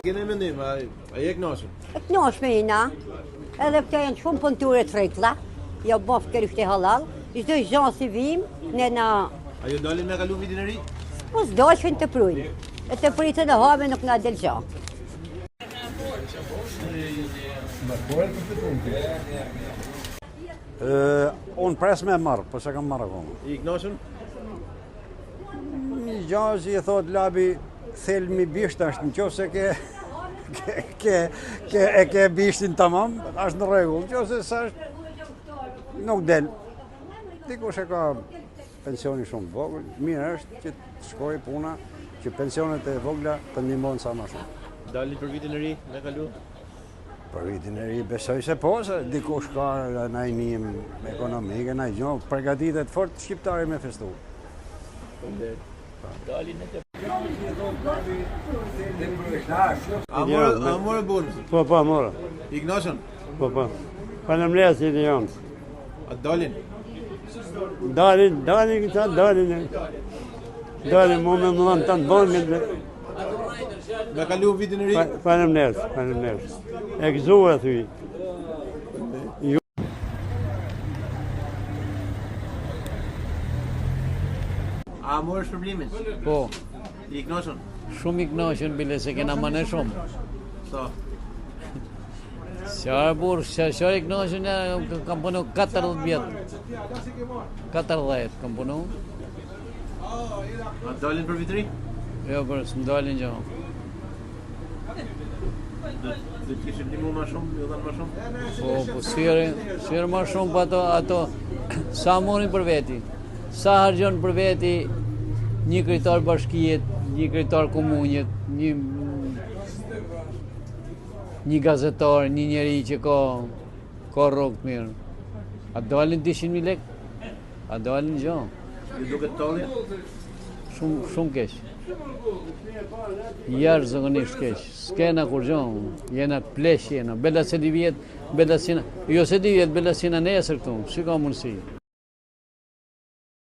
Keni mendim, a je kënaqur? E kënaqshme jena, edhe këto janë shumë punëture të rregla, jo bof kërishte halal, çdo gjë si vim, ne na A ju dalin me kalu vitin e ri? mos dashën të prujnë. E të pritën e habe nuk na del gjë. Unë pres me marrë, po se kam marrë akoma. I kënaqur? Një gjë që i thot labi, thelmi bisht është, në qofë se ke bishtin tamam, është në rregull. Në qofë se s'është, nuk del. Dikush e ka pensioni shumë vogël, mirë është që të shkojë puna, që pensionet e vogla të ndihmojnë sa më shumë. Dalin për vitin e ri me kalu? Për vitin e ri besoj se po, se dikush ka ndaj njëm ekonomike, ndaj gjë, përgatitet fort shqiptari me festu. A morë bonus? Po, morë. I kënaqur? Po. Faleminderit si të jam. A dalin? Dalin këta, dalin. Dalin, mu me më dhanë të në bankën. Me kalu vitin e ri? Faleminderit. E gëzuar, thuj. A morë shpërblimin? Po, I kënaqur? shumë i kënaqur bile se kena më në shumë. Sa? Qarë burë, qarë i kënaqur ne kam punu 40 vjetë. 40 kam punu. A dalin për vitin e ri? Jo, për së më dalin gjë. Do të kishim ndihmu më shumë, ju dhanë më shumë? Po, sirë më shumë, po ato sa monin për veti. Sa hargjon për veti një kryetar bashkijet, një kryetar komunjet, një gazetar, një njeri që ka rrugë të mirë. A dalin 200.000 lek? A dalin gjë? Ju duket tallje? Shumë keq. Jarë zakonisht keq. S'kena kur gjë, jena plesh jena. Bella se di vjetë, bella sina, jo se di vjetë, bella sina nesër këtu, si ka mundësi.